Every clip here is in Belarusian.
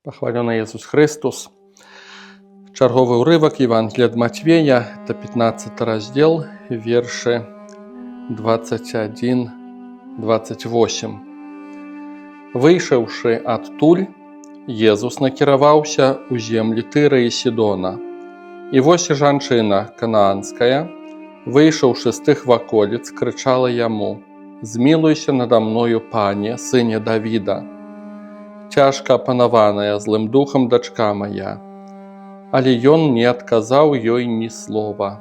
Пахвалёны Jesús Христос. Чарговы ўрывак Евангелія ад Матвея, это 15 раздзел, вершы 21-28. Выйшаўшы адтуль, Езус накіраваўся ў землі Тыра і Сідона. І вось і жанчына канаанская, выйшаўшы з тых ваколіц, крычала яму: «Змілуйся нада мною, Пане, сыне Давіда. Цяжка апанаваная злым духам дачка мая». Але ён не адказаў ёй ні слова.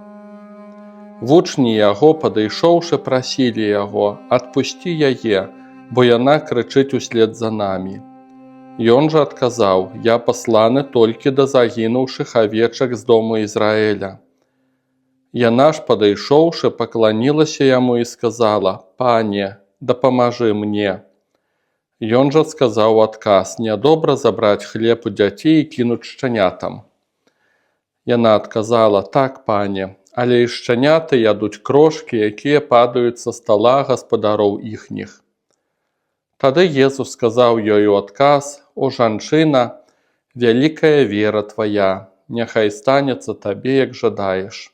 Вучні яго, падышоўшы, прасілі яго: «Адпусці яе, бо яна крычыць услед за намі». Ён жа адказаў: «Я пасланы толькі да загінуўшых авечак з дому Ізраэля». Яна ж, падышоўшы, пакланілася яму і сказала: «Пане, дапамажы мне». Ён жа сказаў у адказ: «Нядобра забраць хлеб у дзяцей і кінуць шчанятам». Яна адказала: «Так, пане, але і шчаняты ядуць крошкі, якія падаюць са стала гаспадароў іхніх». Тады Езус сказаў ёй у адказ: «О, жанчына, вялікая вера твая, няхай станецца табе, як жадаеш».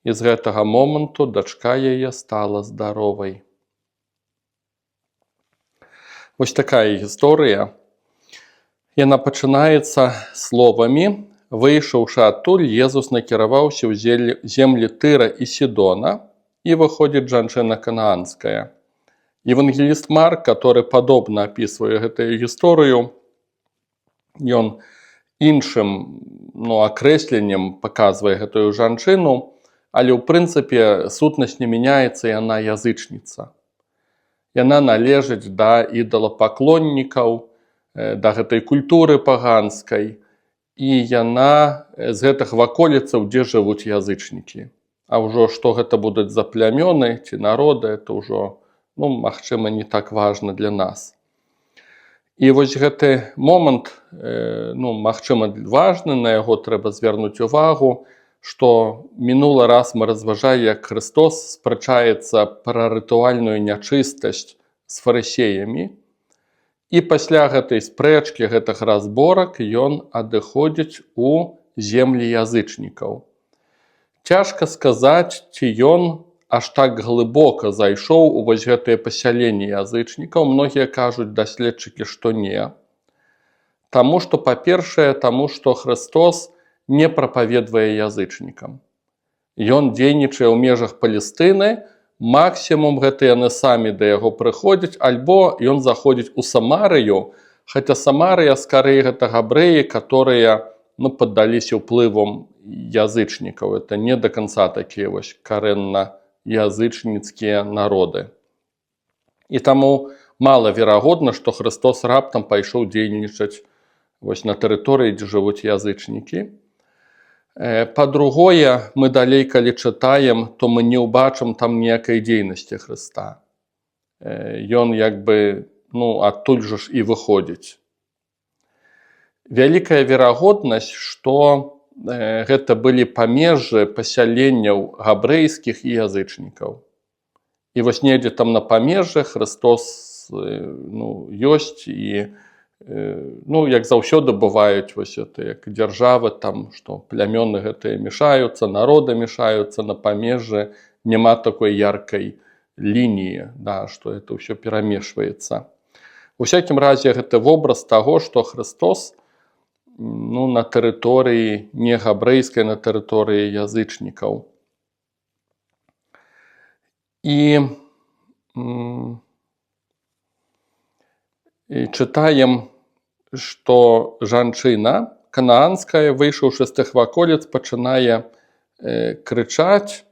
І з гэтага моманту дачка яе стала здаровай. Вось такая гісторыя. Яна пачынаецца словамі: «Выйшаўшы адтуль, Езус накіраваўся ў землі Тыра і Сідона», і выходзіць жанчына канаанская. Евангеліст Марк, который падобна апісвае гэтую гісторыю, ён іншым акрэсленнем паказвае гэтую жанчыну, але ў прынцыпе сутнасць не мяняецца, яна язычніца. Яна належыць да ідалапаклоннікаў, да гэтай культуры паганскай, і яна з гэтых ваколіцаў, дзе жывуць язычнікі. А ўжо што гэта будуць за плямёны ці народы, это ўжо, магчыма, не так важна для нас. І вось гэты момант, магчыма, важны, на яго трэба звярнуць увагу, што мінулы раз мы разважалі, як Христос спрачаецца пра рытуальную нячыстасць з фарысеямі, і пасля гэтай спрэчкі, гэтых разборак, ён адыходзіць у землі язычнікаў. Цяжка сказаць, ці ён аж так глыбока зайшоў у вось гэтыя пасяленні язычнікаў. Многія кажуць, даследчыкі, што не. Таму што, па-першае, што Христос не прапаведвае язычнікам. Ён дзейнічае ў межах Палестыны, максімум гэта яны самі да яго прыходзяць, альбо ён заходзіць у Самарыю, хаця Самарыя, скарэй, гэта габрэі, которые паддаліся ўплывам язычнікаў. Это не да канца такія вось карэнна язычніцкія народы. І таму малаверагодна, што Христос раптам пайшоў дзейнічаць вось на тэрыторыі, дзе жывуць язычнікі. Па-другое, мы далей, калі чытаем, то мы не ўбачым там ніякай дзейнасці Хрыста. Ён адтуль жа ж і выходзіць. Вялікая верагоднасць, што гэта былі памежжы пасяленняў габрэйскіх і язычнікаў. І вось недзе там на памежжы Христос ёсць, і як заўсёды бываюць вось это, як дзяржавы, там, што плямёны гэтыя мешаюцца, народы мешаюцца на памежжы, няма такой яркай лініі, што это ўсё перамешваецца. У всякім разе гэта вобраз таго, што Христос на тэрыторыі не габрэйскай, на тэрыторыі язычнікаў. І чытаем, што жанчына канаанская, выйшаўшы з тых ваколіц, пачынае крычаць: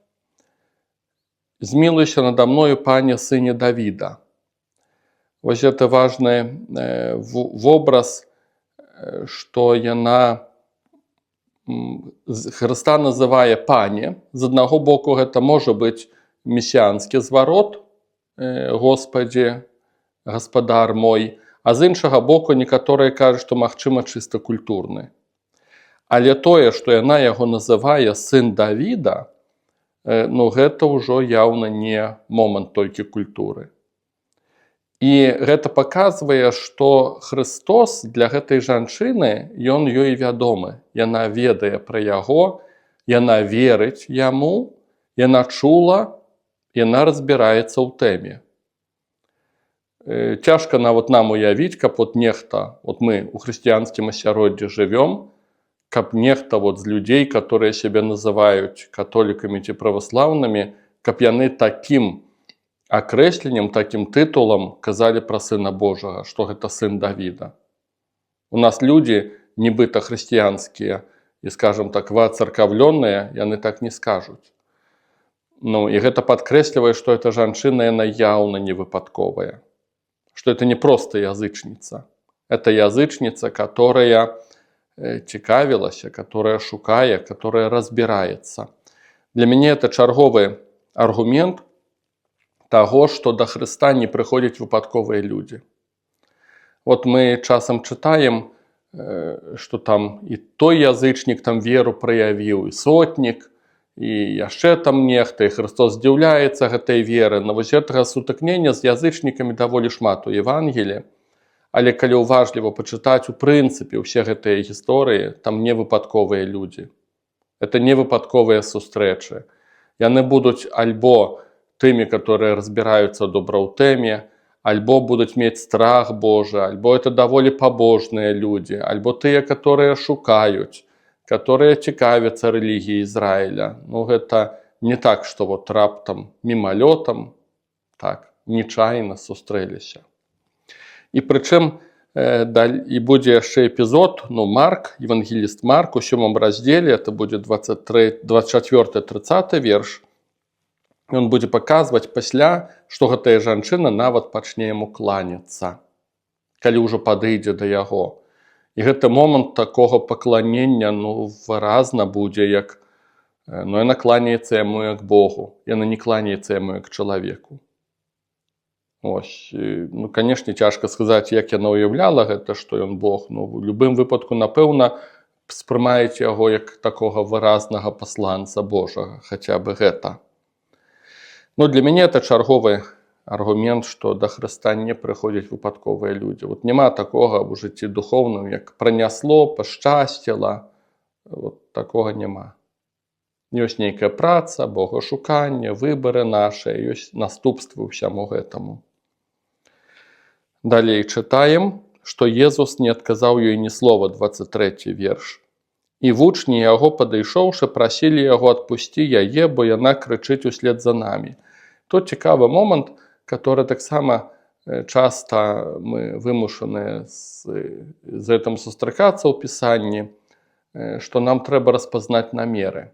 «Змілуйся нада мною, Пане, сыне Давіда». Вось гэта важны вобраз, што яна Хрыста называе «Пане». З аднаго боку, гэта можа быць месіянскі зварот: «Господі, гаспадар мой», а з іншага боку, некаторыя кажуць, што, магчыма, чыста культурны. Але тое, што яна яго называе «сын Давіда», гэта ўжо яўна не момант толькі культуры. І гэта паказвае, што Христос для гэтай жанчыны, ён ёй вядомы. Яна ведае пра яго, яна верыць яму, яна чула, яна разбіраецца ў тэме. Цяжка нават нам уявіць, каб нехта, мы ў хрысціянскім асяроддзі жывём, каб нехта з людзей, которые сябе называюць католікамі ці праваслаўнымі, каб яны такім акрэсленнем, такім тытулам казалі пра Сына Божага, што гэта сын Давіда. У нас людзі, нібыта хрысціянскія і, скажам так, воцеркаўлёныя, яны так не скажуць. І гэта падкрэслівае, што эта жанчына, яна яўна не выпадковая. Што это не проста язычніца. Это язычніца, которая цікавілася, которая шукае, которая разбіраецца. Для мяне это чарговы аргумент таго, што да Хрыста не прыходзяць выпадковыя людзі. Мы часам чытаем, што там і той язычнік там веру праявіў, і сотнік, і яшчэ там нехта, і Христос здзіўляецца гэтай веры. Вось гэтага сутыкнення з язычнікамі даволі шмат у Евангеліі, але калі уважліва пачытаць, у прынцыпе, ўсе гэтыя гісторыі, там не выпадковыя людзі. Это не выпадковыя сустрэчы. Яны будуць альбо тымі, которые разбіраюцца добра ў тэме, альбо будуць мець страх Божы, альбо это даволі пабожныя людзі, альбо тыя, которые шукаюць, которые цікавяцца рэлігіяй Ізраіля. Гэта не так, што раптам мімалётам, так, нечаянна сустрэліся. І прычым, і будзе яшчэ эпізод, Марк, евангеліст Марк, у 7 раздзеле, это будзе 24-30 верш, ён будзе паказваць пасля, што гэтая жанчына нават пачне яму кланяцца, калі ўжо падыдзе да яго. І гэты момант такога пакланення выразна будзе, як яна кланяецца яму як Богу, яна не кланяецца яму як чалавеку. Канешне, цяжка сказаць, як яна ўяўляла гэта, што ён Бог. У любым выпадку, напэўна, спрымаеце яго як такога выразнага пасланца Божага, хаця бы гэта. Для мяне это чарговы аргумент, што да Хрыста не прыходзяць выпадковыя людзі. Няма такога ў жыцці духоўным, як пранясло, пашчасціла. Такога няма. Ёсць нейкая праца, богашуканне, выбары нашыя, ёсць наступствы ўсяму гэтаму. Далей чытаем, што Езус не адказаў ёй ні слова, 23 верш. І вучні яго, падышоўшы, прасілі яго адпусці яе, бо яна крычыць услед за намі. Тут цікавы момант, который таксама часта мы вымушаны з гэтым сустракацца ў Пісанні, што нам трэба распазнаць намеры.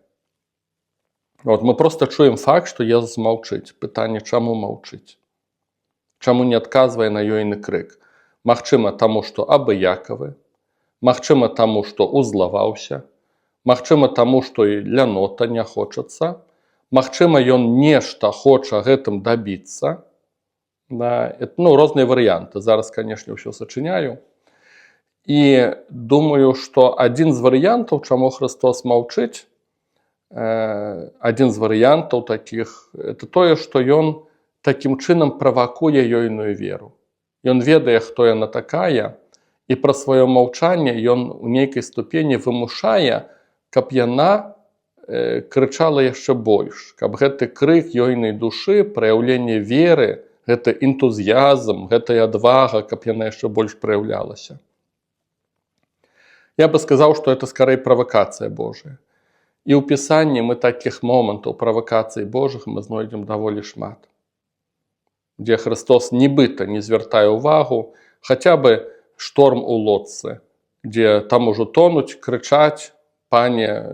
Мы проста чуем факт, што Езус маўчыць. Пытанне, чаму маўчыць? Чаму не адказвае на ёйны крык? Магчыма, таму, што абыякавы. Магчыма, таму, што узлаваўся. Магчыма, таму, што і лянота не хочацца. Магчыма, ён нешта хоча гэтым дабіцца. Розныя варыянты. Зараз, канешне, ўсё сачыняю. І думаю, што адзін з варыянтаў, чаму Христос маўчыць, адзін з варыянтаў такіх, это тое, што ён такім чынам правакуе ёйную веру. Ён ведае, хто яна такая, і пра сваё маўчанне ён у нейкай ступені вымушае, каб яна крычала яшчэ больш, каб гэты крык ёйнай душы, праяўленне веры, гэты энтузіязм, гэтая адвага, каб яна яшчэ больш праяўлялася. Я бы сказаў, што это скарэй правакацыя Божая. І ў Пісанні мы такіх момантаў правакацый Божых мы знойдзем даволі шмат. Дзе Христос нібыта не звяртае ўвагу, хаця бы шторм у лодцы, дзе там ужо тонуць, крычаць: «Пане,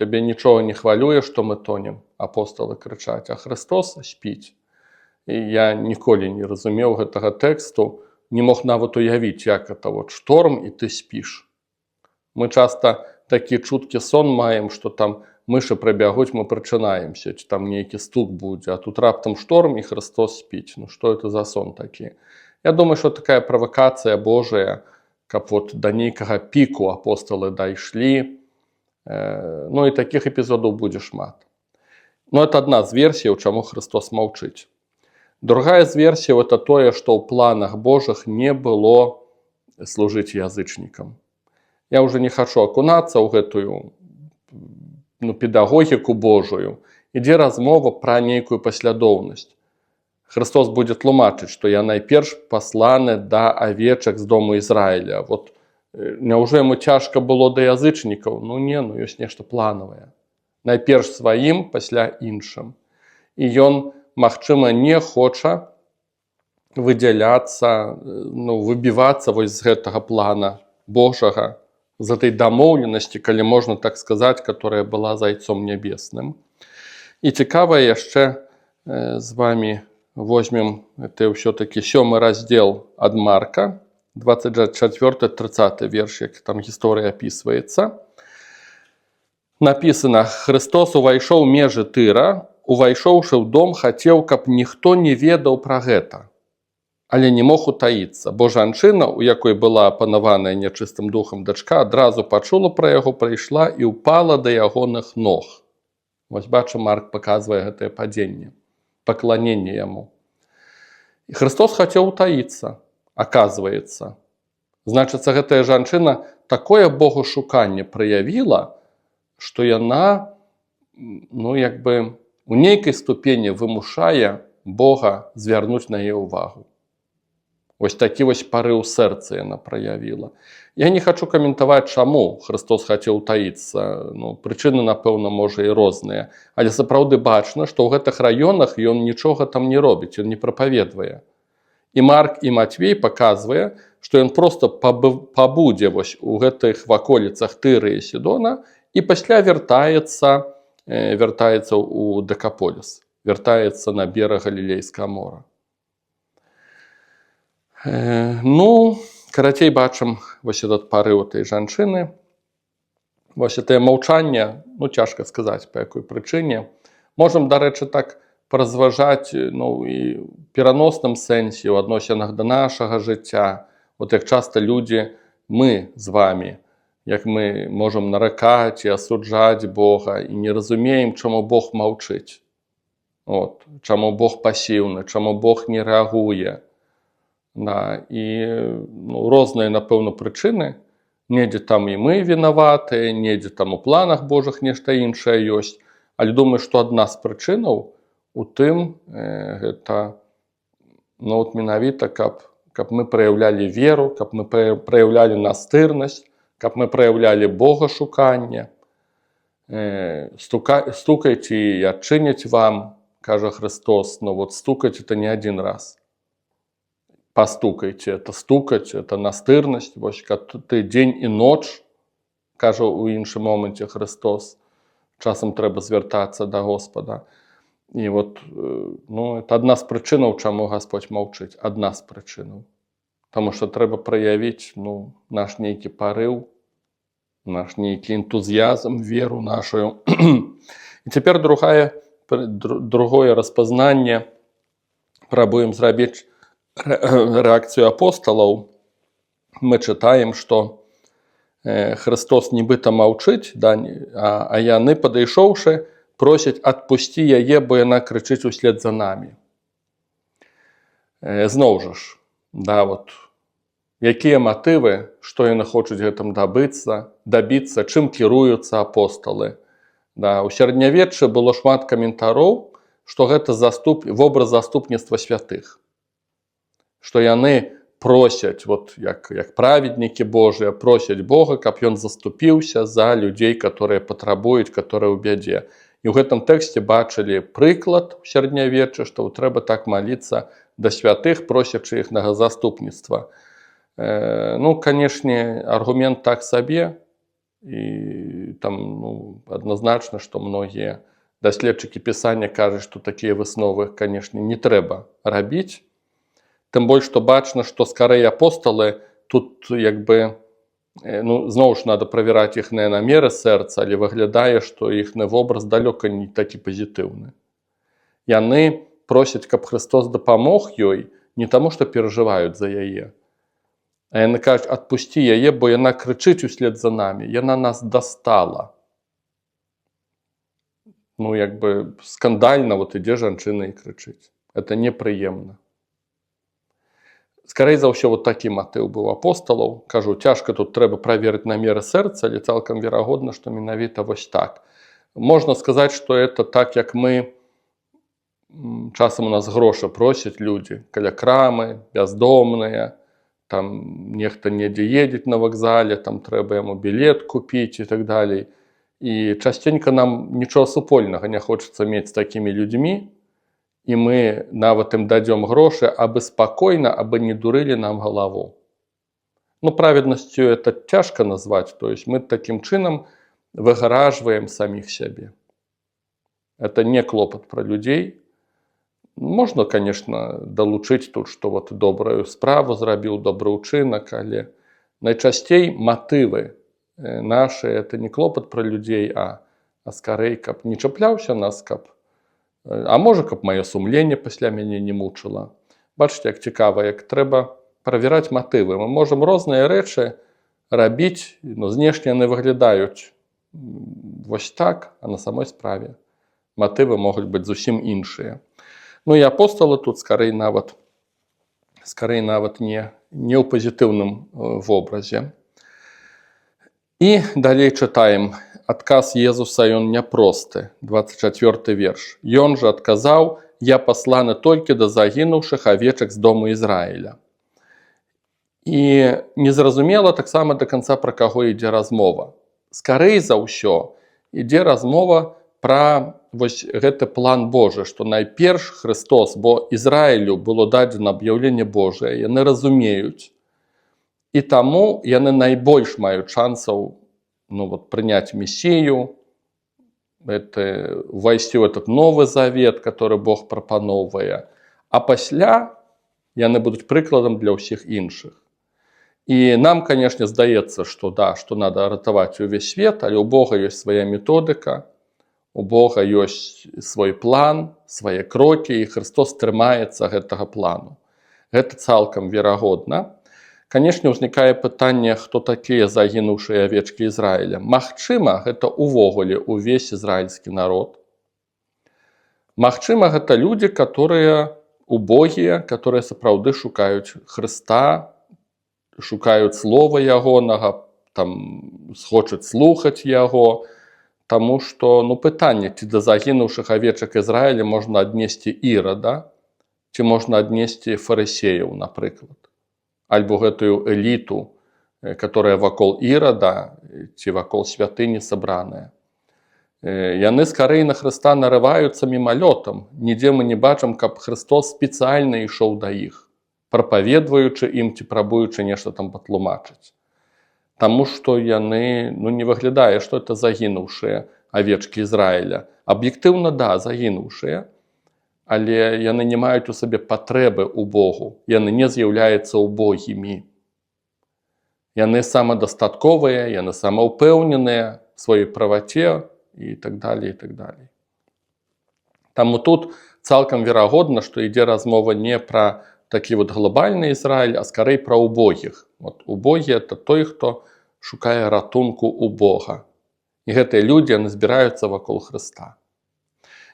цябе нічога не хвалюе, што мы тонем», апосталы крычаць, а Христос спіць. І я ніколі не разумеў гэтага тэксту, не мог нават уявіць, як это шторм, і ты спіш. Мы часта такі чуткі сон маем, што там мышы прабягуць, мы прачынаемся, ці там нейкі стук будзе, а тут раптам шторм, і Христос спіць. Што это за сон такі? Я думаю, што такая правакацыя Божая, каб да нейкага піку апосталы дайшлі. І такіх эпізодаў будзе шмат. Это адна з версіяў, чаму Христос маўчыць. Другая з версій – это тое, што ў планах Божых не было служыць язычнікам. Я уже не хочу окунаться ў гэтую педагогіку Божую. Ідзе размова пра нейкую паслядоўнасць. Христос будзе тлумачыць, што я найперш пасланы да авечак з дому Ізраіля. Вот няўжо яму цяжка было да язычнікаў? Ёсць нешта планавае. Найперш сваім, пасля іншым. І ён, магчыма, не хоча выдзяляцца, выбівацца вось з гэтага плана Божага, з этой дамоўленасці, калі можна так сказаць, которая была зайцом нябесным. І цікава яшчэ з вами возьмем, это ўсё-таки 7 раздзел ад Марка, 24-30 верш, як там гісторыя апісваецца. Напісана: Христос увайшоў у межы Тыра, увайшоўшы ў дом, хацеў, каб ніхто не ведаў пра гэта, але не мог утаіцца, бо жанчына, у якой была апанаваная нячыстым духам дачка, адразу пачула пра яго, прыйшла і ўпала да ягоных ног. Вось бачым, Марк паказвае гэтае падзенне, пакланенне яму. І Христос хацеў утаіцца, аказваецца. Значыцца, гэтая жанчына такое богушуканне праявіла, што яна, у нейкай ступені вымушае Бога звярнуць на яе ўвагу. Вось такі вось парыў сэрца яна праявіла. Я не хочу каментаваць, чаму Христос хацеў утаіцца. Прычыны, напэўна, можа і розныя. Але сапраўды бачна, што ў гэтых раёнах ён нічога там не робіць, ён не прапаведвае. І Марк і Матвей паказвае, што ён проста пабудзе вось у гэтых ваколіцах Тыры і Сідона і пасля вяртаецца ў Дэкаполіс, вяртаецца на бераг Галілейскага мора. Карацей, бачым вось этот парыў этой жанчыны. Вось гэтае маўчанне, цяжка сказаць, па якой прычыне. Можам, дарэчы, так паразважаць і ў пераносным сэнсе, у адносінах да нашага жыцця. Вот як часта людзі, мы з вамі, як мы можам наракаць і асуджаць Бога і не разумеем, чаму Бог маўчыць. Чаму Бог пасіўны, чаму Бог не рэагуе. І розныя, напэўна, прычыны. Недзе там і мы вінаватыя, недзе там у планах Божых нешта іншае ёсць. Але думаю, што адна з прычынаў у тым, гэта менавіта, каб мы праяўлялі веру, каб мы праяўлялі настырнасць, каб мы праяўлялі богашуканне. Стукайце і адчыняць вам, кажа Христос, стукаць это не адзін раз. Пастукайце, это стукаць, это настырнасць, вось каб ты дзень і ноч, кажа ў іншым моманце Христос, часам трэба звяртацца да Господа. І это адна з прычынаў, чаму Гасподзь маўчыць, адна з прычынаў. Таму што трэба праявіць наш нейкі парыў, наш нейкі энтузіязм, веру нашую. І цяпер другое распазнанне. Прабуем зрабіць рэакцыю апосталаў. Мы чытаем, што Христос нібыта маўчыць, а яны, падышоўшы, просяць: адпусці яе, бо яна крычыць услед за намі. Зноў жа ж, якія матывы, што яны хочуць гэтым дабіцца, чым кіруюцца апосталы. У сярэднявеччы было шмат каментароў, што гэта вобраз заступніцтва святых. Што яны просяць, як праведнікі Божыя, просяць Бога, каб ён заступіўся за людзей, которые патрабуюць, которые ў бядзе. І ў гэтым тэксце бачылі прыклад у сярэднявеччы, што трэба так маліцца да святых, просячы іх на заступніцтва. Канешне, аргумент так сабе, і там адназначна, што многія даследчыкі Пісання кажуць, што такія высновы, канешне, не трэба рабіць. Тым больш, што бачна, што скарэй апосталы тут зноў ж надо правяраць іхныя намеры сэрца, але выглядае, што іхны вобраз далёка не такі пазітыўны. Яны просяць, каб Христос дапамог ёй не таму, што перажываюць за яе, а яны кажуць: адпусці яе, бо яна крычыць услед за намі, яна нас дастала. Скандальна ідзе жанчына і крычыць. Это непрыемна. Скорей за ўсё, вот такі матыў быў апосталаў. Кажу, цяжка тут трэба праверыць намеры сэрца, але цалкам верагодна, што менавіта вось так. Можна сказаць, што это так, як мы, часам у нас грошы просяць людзі каля крамы, бяздомныя, там нехта недзе едзе на вакзале, там трэба яму білет купіць і так далей. І частенька нам нічога супольнага не хочацца мець з такімі людзьмі, і мы нават ім дадзём грошы, абы спакойна, абы не дурылі нам галаву. Ну, праведнасцю это цяжка назваць, то есть мы такім чынам выгаражваем саміх сябе. Это не клопат пра людзей. Можна, конечно, далучыць тут, што вот добрую справу зрабіў, добры ўчынак, але найчасцей матывы нашы, это не клопат пра людзей, а скарэй, каб не чапляўся нас, каб а можа, каб маё сумленне пасля мяне не мучыла. Бачыце, як цікава, як трэба правяраць матывы. Мы можам розныя рэчы рабіць, но знешне яны выглядаюць вось так, а на самой справе матывы могуць быць зусім іншыя. Ну і апосталы тут скарэй нават не ў пазітыўным вобразе. І далей чытаем. Адказ Езуса, ён няпросты. 24 верш. Ён жа адказаў: «Я пасланы толькі да загінуўшых авечак з дому Ізраіля». І незразумела таксама да канца, пра каго ідзе размова. Скарэй за ўсё ідзе размова пра вось гэты план Божы, што найперш Христос, бо Ізраілю было дадзена аб'яўленне Божае, яны разумеюць, і таму яны найбольш маюць шансаў прыняць Месію, увайсці ў этот новы завет, который Бог прапаноўвае, а пасля яны будуць прыкладам для ўсіх іншых. І нам, канешне, здаецца, што што надо ратаваць увесь свет, але ў Бога ёсць свая методыка, у Бога ёсць свой план, свае крокі, і Христос трымаецца гэтага плану. Гэта цалкам верагодна. Канешне, узнікае пытанне, хто такія загінуўшыя авечкі Ізраіля. Магчыма, гэта увогуле увесь ізраільскі народ. Магчыма, гэта людзі, которые убогія, которые сапраўды шукаюць Хрыста, шукаюць слова ягонага, там хочуць слухаць яго, таму што пытанне, ці да загінуўшых авечак Ізраіля можна аднесці Ірада, ці можна аднесці фарысеяў, напрыклад. Альбо гэтую эліту, которая вакол Ірада ці вакол святыні сабраная. Яны скарэй на Хрыста нарываюцца мімалётам. Нідзе мы не бачым, каб Христос спецыяльна ішоў да іх, прапаведваючы ім ці прабуючы нешта там патлумачыць. Таму што яны, не выглядае, што это загінуўшыя авечкі Ізраіля. Аб'ектыўна, загінуўшыя, але яны не маюць у сабе патрэбы ў Богу, яны не з'яўляюцца убогімі. Яны самадастатковыя, яны самаўпэўненыя в сваёй праваце і так далей, і так далей. Таму тут цалкам верагодна, што ідзе размова не пра такі глобальны Ізраіль, а скарэй пра убогіх. Убогі – это той, хто шукае ратунку ў Бога. І гэтыя людзі, яны збіраюцца вакол Хрыста.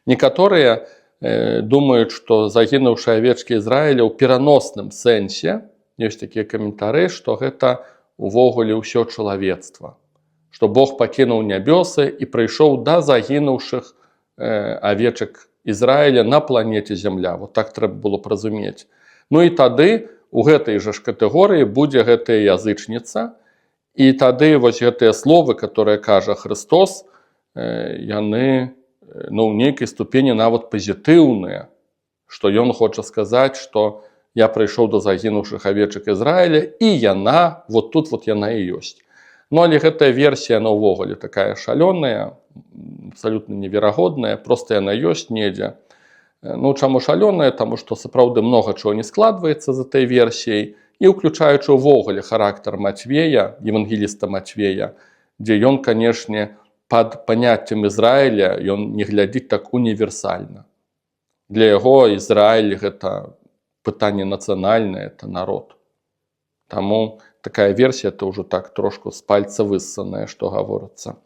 Некаторыя думаюць, што загінуўшыя авечкі Ізраіля ў пераносным сэнсе, ёсць такія каментары, што гэта увогуле ўсё чалавецтва. Што Бог пакінуў нябёсы і прыйшоў да загінуўшых авечак Ізраіля на планеце Зямля. Вот так трэба было разумець. Ну і тады у гэтай жа ж катэгорыі будзе гэтая язычніца, і тады вось гэтыя словы, которые кажа Христос, яны ў нейкай ступені нават пазітыўныя, што ён хоча сказаць, што я прыйшоў да загінуўшых авечак Ізраіля, і яна, вот тут яна і ёсць. Ну, але гэтая версія, яна ўвогуле такая шалёная, абсалютна неверагодная, проста яна ёсць недзе. Чаму шалёная? Таму што сапраўды многа чого не складваецца за этой версіяй, і ўключаючы ўвогуле характар Матвея, евангеліста Матвея, дзе ён, канешне, пад паняццем Ізраіля ён не глядзіць так універсальна. Для яго Ізраіль – гэта пытанне нацыянальнае, это народ. Таму такая версія – это ўжо так трошку з пальца выссаная, што гаворыцца.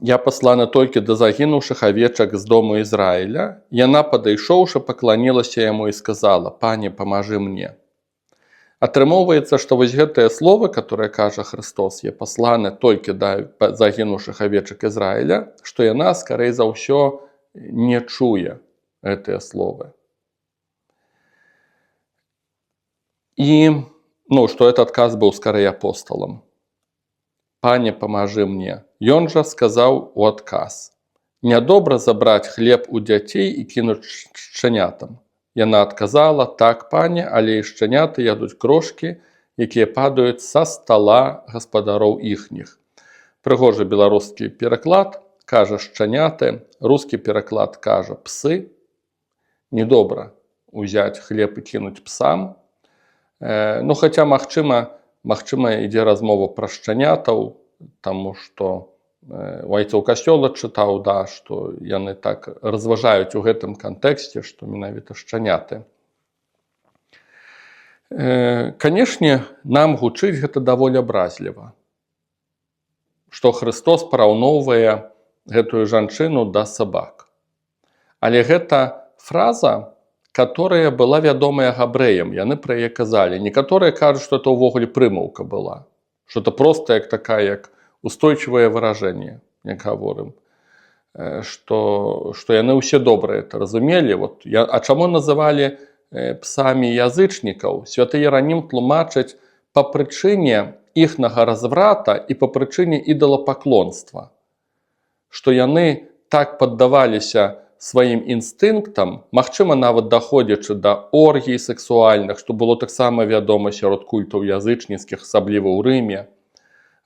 Я паслана толькі да загінуўшых авечак з дому Ізраіля. Яна, падышоўшы, пакланілася яму і сказала: «Пане, памажы мне». Атрымоўваецца, што вось гэтыя словы, которые кажа Христос, я пасланы толькі да загінуўшых авечак Ізраіля, што яна, скарэй за ўсё, не чуе гэтыя словы. І, што этот адказ быў скарэй апосталам. «Пане, памажы мне». Ён жа сказаў у адказ: «Нядобра забраць хлеб у дзяцей і кінуць шчанятам». Яна адказала: «Так, пане, але і шчаняты ядуць крошкі, якія падаюць са стала гаспадароў іхніх». Прыгожы беларускі пераклад кажа «шчаняты», рускі пераклад кажа «псы». Недобра узяць хлеб і кінуць псам. Хаця, магчыма, ідзе размова пра шчанятаў, таму што айцоў касцёла чытаў, што яны так разважаюць у гэтым кантэксце, што менавіта шчаняты. Канешне, нам гучыць гэта даволі абразліва, што Христос параўноўвае гэтую жанчыну да сабак. Але гэта фраза, которая была вядомая габрэям, яны пра яе казалі. Некаторыя кажуць, што это ўвогуле прымаўка была, што это проста як устойчивае выражэнне, як гаворым, што яны ўсе добра это разумелі. А чаму называлі псамі язычнікаў? Святы Іеранім тлумачыць па прычыне іхнага разврата і па прычыне ідалапаклонства, што яны так паддаваліся сваім інстынктам, магчыма, нават даходзячы да оргій сексуальных, што было таксама вядома сярод культаў язычніцкіх, асабліва ў Рыме.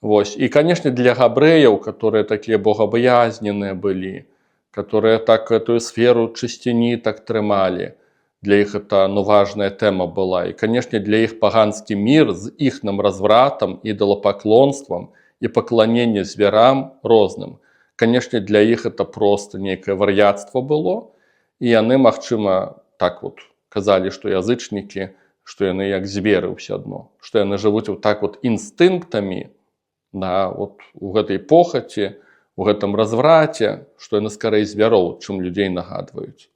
І, канешне, для габрэяў, которые такія богабаязненыя былі, которые так эту сферу чысціні так трымалі, для іх это важная тэма была. І, канешне, для іх паганскі мір з іхным развратам, ідалапаклонствам і пакланенне звярам розным. Канешне, для іх это проста нейкае вар'яцтва было, і яны, магчыма, так казалі, што язычнікі, што яны як зверы ўсё адно, што яны жывуць так інстынктамі, у гэтай похаці, у гэтым развраце, што яны скарэй звяроў, чым людзей нагадваюць.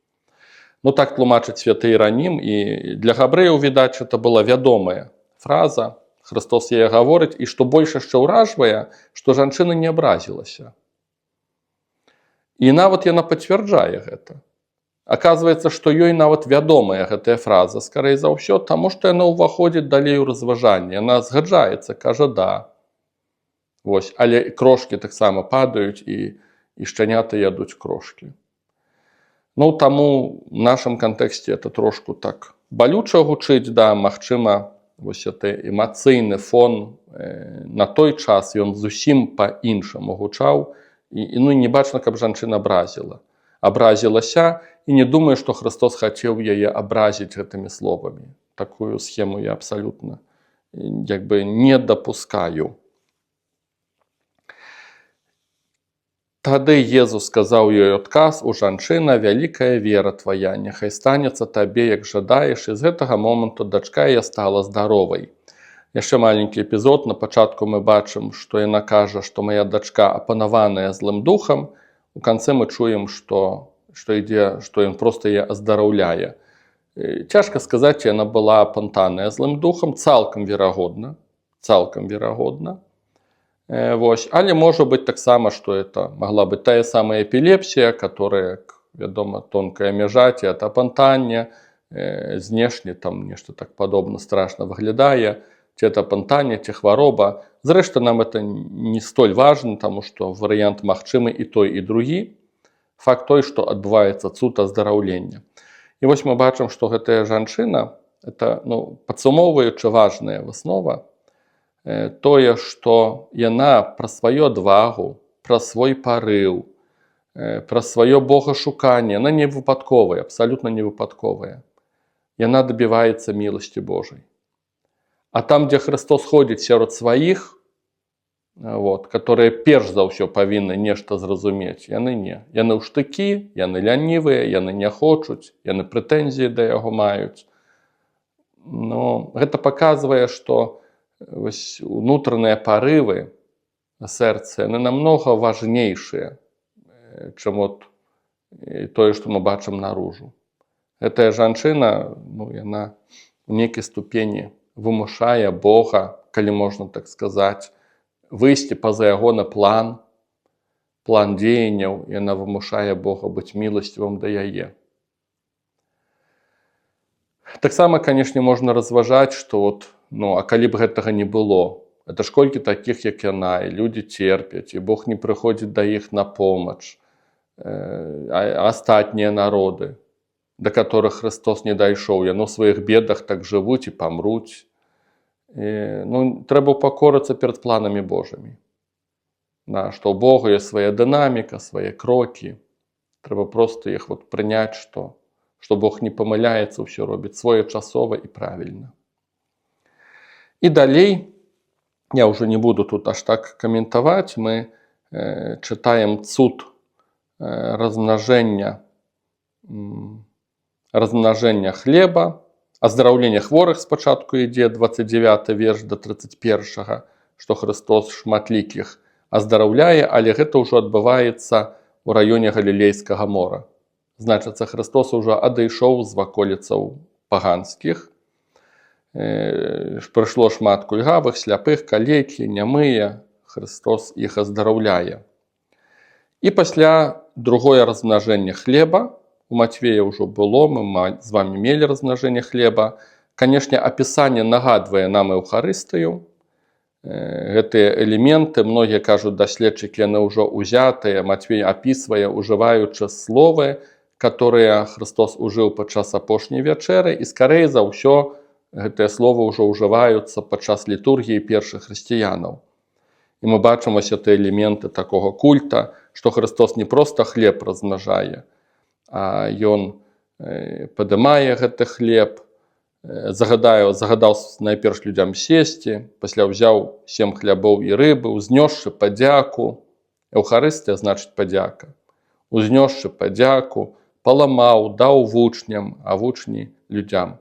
Так тлумачыць святы Іеранім, і для габрэяў, відаць, это была вядомая фраза, Христос яе гаворыць, і што больш яшчэ ўражвае, што жанчына не абразілася. І нават яна пацвярджае гэта. Аказваецца, што ёй нават вядомая гэтая фраза, скарэй за ўсё, таму што яна ўваходзіць далей у разважанне. Яна згаджаецца, кажа «да». Але крошкі таксама падаюць, і шчаняты ядуць крошкі. Таму в нашым кантэксце это трошку так балюча гучыць, магчыма, гэты эмацыйны фон на той час ён зусім па-іншаму гучаў, і не бачна, каб жанчына абразілася, і не думаю, што Христос хацеў яе абразіць гэтымі словамі. Такую схему я абсалютна не дапускаю. Тады Езус сказаў ёй адказ: «У жанчына, вялікая вера твая, няхай станецца табе, як жадаеш». І з гэтага моманту дачка яе стала здаровай. Яшчэ маленькі эпізод. На пачатку мы бачым, што яна кажа, што мая дачка апанаваная злым духам. У канцы мы чуем, што ён проста яе аздараўляе. Цяжка сказаць, ці яна была апантаная злым духам, цалкам верагодна. Але можа быць таксама, што это магла быць тая самая эпілепсія, которая, вядома, тонкая мяжа, ці ад апантання, знешне там нешта так падобна страшна выглядае, ці это апантанне, ці хвароба. Зрэшты, нам это не столь важна, таму што варыянт магчымы і той, і другі. Факт той, што адбываецца цуд аздараўлення. І вось мы бачым, што гэтая жанчына, это, падсумоўваючы, важная выснова, тое, што яна пра сваю адвагу, пра свой парыў, пра сваё богашуканне, яна не выпадковая, абсалютна не выпадковая. Яна дабіваецца міласці Божай. А там, дзе Христос ходзіць сярод сваіх, которые перш за ўсё павінны нешта зразумець, яны не. Яны ў штыкі, яны лянівыя, яны не хочуць, яны прэтэнзіі да яго маюць. Гэта паказвае, што унутраныя парывы, сэрцы, яны намнога важнейшыя, чым тое, што мы бачым наружу. Гэтая жанчына, яна у нейкай ступені вымушае Бога, калі можна так сказаць, выйсці па-за ягоны план дзеянняў, яна вымушае Бога быць міласцівым да яе. Таксама, канешне, можна разважаць, што а калі б гэтага не было, это ж колькі такіх, як яна, і людзі церпяць, і Бог не прыходзіць да іх на помач, астатнія народы, да которых Христос не дайшоў, яны ў сваіх бедах так жывуць і памруць. Трэба пакорыцца перад планамі Божымі. Што ў Бога ёсць свая дынаміка, свае крокі. Трэба проста іх прыняць, што Бог не памыляецца, ўсё робіць своечасова і правільна. І далей, я ўжо не буду тут аж так каментаваць, мы чытаем цуд размнажэння хлеба, аздараўлення хворых спачатку ідзе 29 верш да 31, што Христос шматлікіх аздараўляе, але гэта ўжо адбываецца ў раёне Галілейскага мора. Значыцца, Христос ужо адышоў з ваколіцаў паганскіх. Прыйшло шмат кульгавых, сляпых, калекі, нямыя. Христос іх аздараўляе. І пасля другое размнажэнне хлеба, у Матвея ўжо было, мы з вами мелі размнажэнне хлеба. Канешне, апісанне нагадвае нам Еўхарыстыю. Гэтыя элементы, многія кажуць, даследчыкі, яны ўжо ўзятыя. Матвей апісвае, ужываючы словы, которые Христос ужыў падчас апошняй вячэры, і скарэй за ўсё гэтыя словы ўжо ўжываюцца падчас літургіі першых хрысціянаў. І мы бачым гэтыя элементы такога культа, што Христос не проста хлеб размнажае, а ён падымае гэты хлеб, загадаў найперш людзям сесці, пасля ўзяў 7 хлябоў і рыбы, узнёсшы падзяку. Еўхарыстыя значыць падзяка. Узнёсшы падзяку, паламаў, даў вучням, а вучні людзям.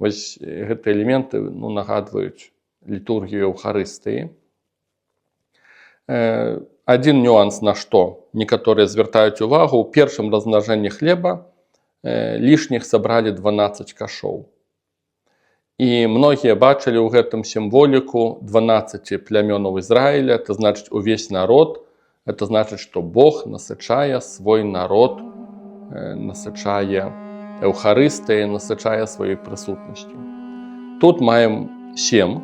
Вось гэтыя элементы нагадваюць літургію Еўхарыстыі. Адзін нюанс, на што некаторыя звяртаюць увагу: у першым размнажэнні хлеба лішніх сабралі 12 кашоў. І многія бачылі ў гэтым сімволіку 12 плямёнаў Ізраіля, это значыць увесь народ, это значыць, што Бог насычае свой народ, насычае Еўхарыстыяй, насычае сваёй прысутнасцю. Тут маем 7,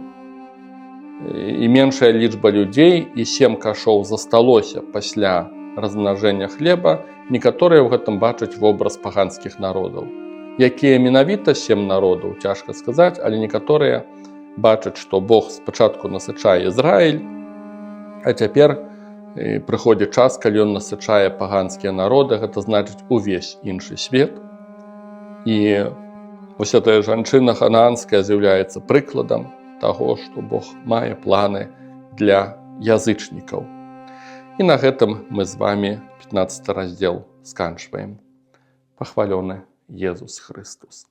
і меншая лічба людзей, і 7 кашоў засталося пасля размнажэння хлеба. Некаторыя ў гэтым бачаць вобраз паганскіх народаў. Якія менавіта 7 народаў, цяжка сказаць, але некаторыя бачаць, што Бог спачатку насычае Ізраіль, а цяпер прыходзіць час, калі ён насычае паганскія народы, гэта значыць увесь іншы свет. І вось гэтая жанчына ханаанская з'яўляецца прыкладам таго, што Бог мае планы для язычнікаў. І на гэтым мы з вами 15 раздзел сканчваем. Пахвалёны Езус Христос.